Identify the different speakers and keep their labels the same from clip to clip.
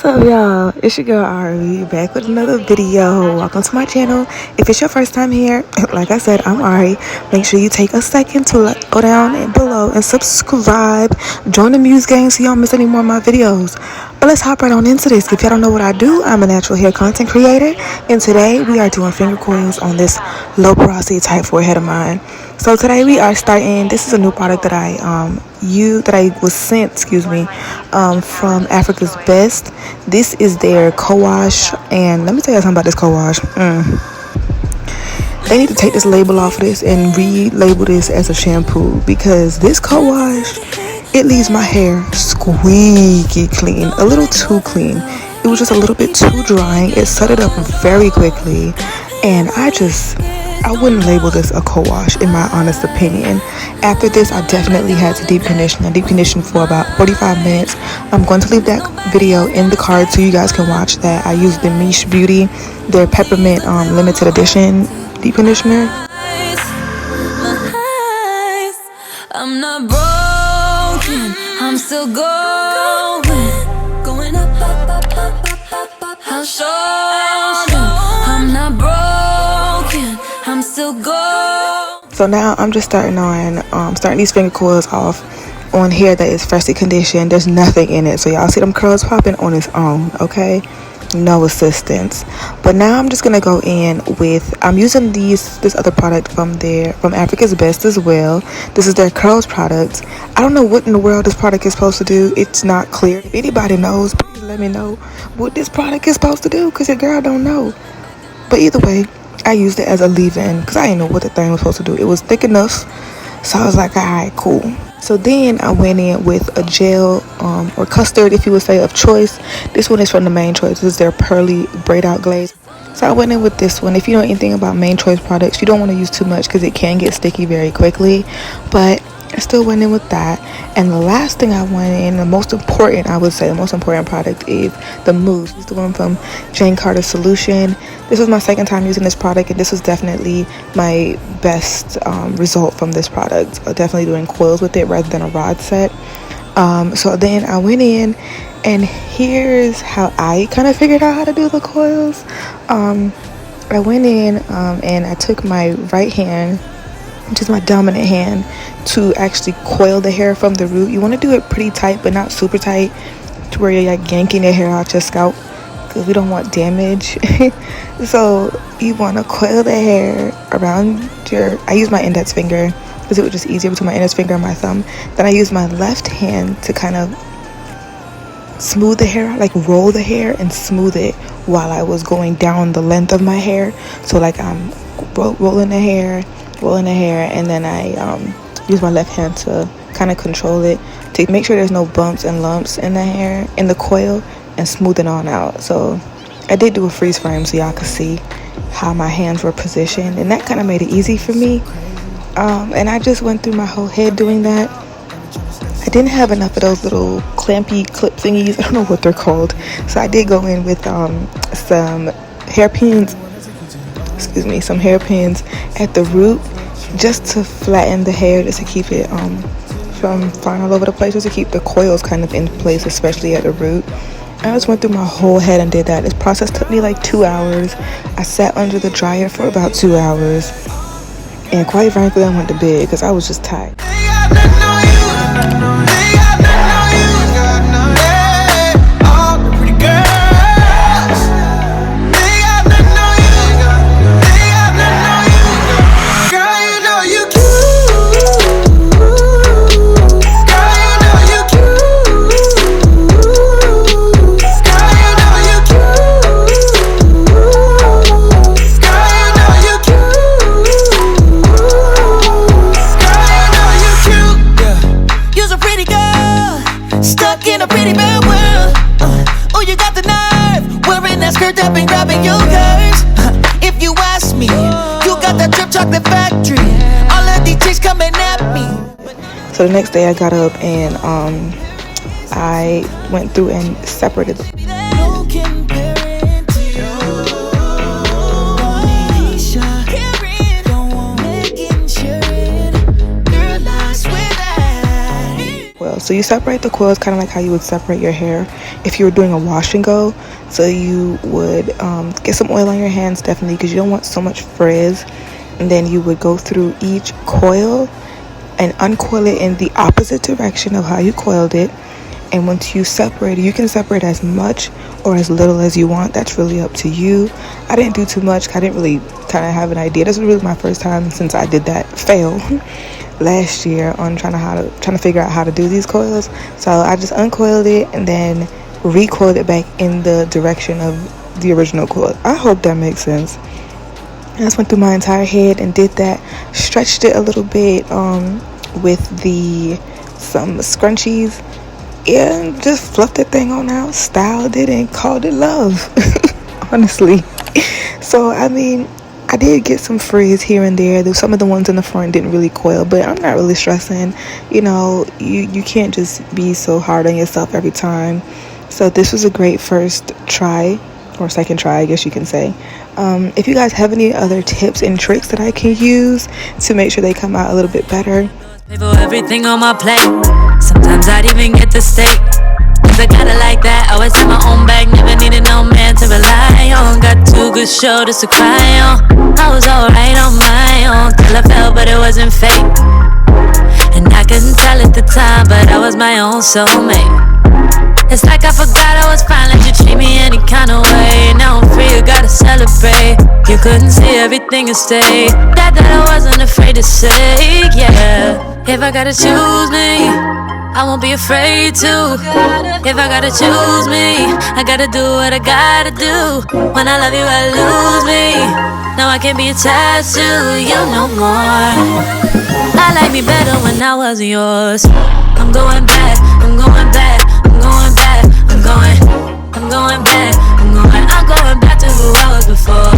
Speaker 1: What's up, y'all? It's your girl Ari, back with another video. Welcome to my channel. If it's your first time here, like I said, I'm Ari. Make sure you take a second to go down and below and subscribe. Join the Muse gang so you don't miss any more of my videos. But let's hop right on into this. If y'all don't know what I do, I'm a natural hair content creator, and today we are doing finger coils on this low porosity type forehead of mine. So today we are starting. This is a new product that I was sent, from Africa's Best. This is their co-wash, and let me tell you something about this co-wash. They need to take this label off of this and relabel this as a shampoo, because this co-wash, it leaves my hair squeaky clean, a little too clean. It was just a little bit too drying. It set it up very quickly, and I wouldn't label this a co-wash in my honest opinion. After this, I definitely had to deep condition. I deep conditioned for about 45 minutes. I'm going to leave that video in the card so you guys can watch that. I used the Mish Beauty, their peppermint limited edition deep conditioner.
Speaker 2: I'm not broken, I'm still going up, up, up, up, up, up. I'll show you I'm not broken, I'm still going.
Speaker 1: So now I'm just starting these finger coils off on hair that is freshly conditioned. There's nothing in it, so y'all see them curls popping on its own, okay? No assistance. But now I'm just gonna go in with, I'm using this other product from Africa's Best as well. This is their curls product. I don't know what in the world this product is supposed to do. It's not clear. If anybody knows, please let me know what this product is supposed to do, because your girl don't know. But either way, I used it as a leave-in because I didn't know what the thing was supposed to do. It was thick enough, so I was like, all right, cool. So then I went in with a gel or custard, if you would say, of choice. This one is from the Main Choice. This is their pearly braid out glaze. So I went in with this one. If you know anything about Main Choice products, you don't want to use too much because it can get sticky very quickly. But I still went in with that. And the last thing I went in, the most important product is the mousse. It's the one from Jane Carter Solution. This was my second time using this product, and this was definitely my best result from this product. Definitely doing coils with it rather than a rod set. So then I went in, and here's how I kind of figured out how to do the coils. I went in and I took my right hand, which is my dominant hand, to actually coil the hair from the root. You want to do it pretty tight, but not super tight to where you're like yanking the hair out your scalp, because we don't want damage. So you want to coil the hair around I use my index finger because it was just easier between my index finger and my thumb. Then I use my left hand to kind of smooth the hair, like roll the hair and smooth it while I was going down the length of my hair. So like I'm rolling the hair, and then I use my left hand to kind of control it to make sure there's no bumps and lumps in the hair, in the coil, and smooth it on out. So I did do a freeze frame so y'all could see how my hands were positioned, and that kind of made it easy for me. And I just went through my whole head doing that. I didn't have enough of those little clampy clip thingies. I don't know what they're called. So I did go in with some hairpins at the root, just to flatten the hair, just to keep it from flying all over the place, just to keep the coils kind of in place, especially at the root. I just went through my whole head and did that. This process took me like 2 hours. I sat under the dryer for about 2 hours, and quite frankly, I went to bed because I was just tired.
Speaker 2: If you ask me, you got that drip chocolate factory. All of these chicks coming at me.
Speaker 1: So the next day I got up and I went through and separated them. So you separate the coils kind of like how you would separate your hair if you were doing a wash and go. So you would get some oil on your hands, definitely, because you don't want so much frizz. And then you would go through each coil and uncoil it in the opposite direction of how you coiled it. And once you separate it, you can separate as much or as little as you want. That's really up to you. I didn't do too much. I didn't really kind of have an idea. This was really my first time since I did that fail last year on trying to figure out how to do these coils. So I just uncoiled it and then recoiled it back in the direction of the original coil. I hope that makes sense. I just went through my entire head and did that. Stretched it a little bit with some scrunchies. And just fluffed that thing on out, styled it, and called it love. Honestly. So, I mean, I did get some frizz here and there. Some of the ones in the front didn't really coil, but I'm not really stressing. You know, you can't just be so hard on yourself every time. So this was a great first try, or second try, I guess you can say. If you guys have any other tips and tricks that I can use to make sure they come out a little bit better.
Speaker 2: Pay for everything on my plate. Sometimes I'd even get the steak. Cause I got it like that. Always have my own bag. Never needed no man to rely on. Got 2 good shoulders to cry on. I was alright on my own till I fell, but it wasn't fake. And I couldn't tell at the time, but I was my own soulmate. It's like I forgot I was fine. Let you treat me any kind of way. Now I'm free, you gotta celebrate. You couldn't see everything and stay. That I wasn't afraid to say, yeah. If I gotta choose me, I won't be afraid to. If I gotta choose me, I gotta do what I gotta do. When I love you, I lose me. Now I can't be attached to you no more. I like me better when I wasn't yours. I'm going back, I'm going back, I'm going back, I'm going back, I'm going back to who I was before.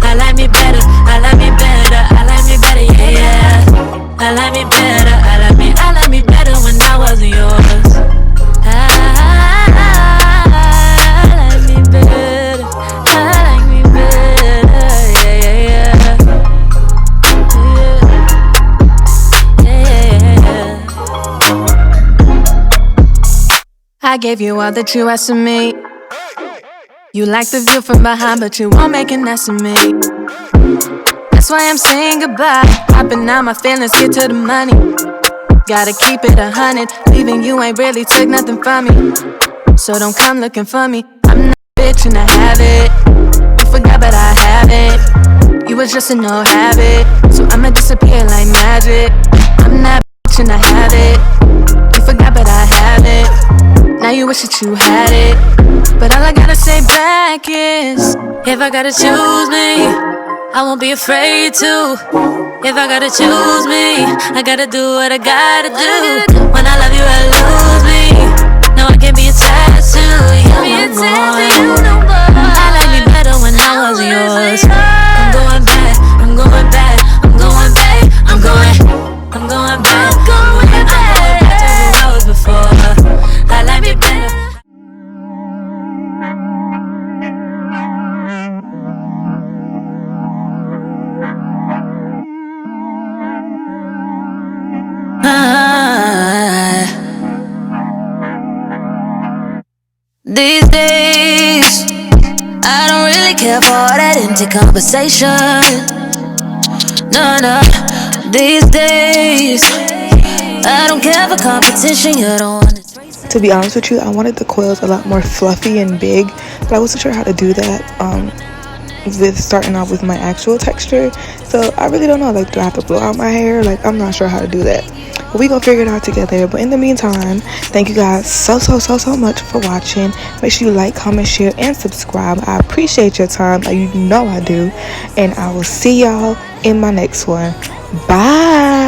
Speaker 2: I like me better, I like me better, I like me better, yeah, yeah. I like me better, I like me better when I wasn't yours. I like me better, I like me better, yeah, yeah, yeah. I gave you all that you asked of me. You like the view from behind, but you won't make an ass of me. That's why I'm saying goodbye. Hopping out my feelings, get to the money. Gotta keep it 100. Leaving you ain't really took nothing from me. So don't come looking for me. I'm not a bitch and I have it. You forgot but I have it. You was just a no habit. So I'ma disappear like magic. I'm not a bitch and I have it. You forgot but I have it. Now you wish that you had it. But all I gotta say back is, if I gotta choose me, I won't be afraid to. If I gotta choose me, I gotta do what I gotta do. When I love you, I lose me. No, I can't be attached to you no more. I like me better when I wasn't yours. I'm going back, I'm going back, I'm going back, I'm going back, I'm going back to who I was before. I like me better. These days, I don't really care for all that empty conversation. No. These days, I don't care for competition. You don't want it.
Speaker 1: To be honest with you, I wanted the coils a lot more fluffy and big, but I wasn't sure how to do that with starting off with my actual texture. So I really don't know, like, do I have to blow out my hair? Like, I'm not sure how to do that. But we gonna figure it out together. But in the meantime, thank you guys so much for watching. Make sure you like, comment, share, and subscribe. I appreciate your time, like you know I do. And I will see y'all in my next one. Bye.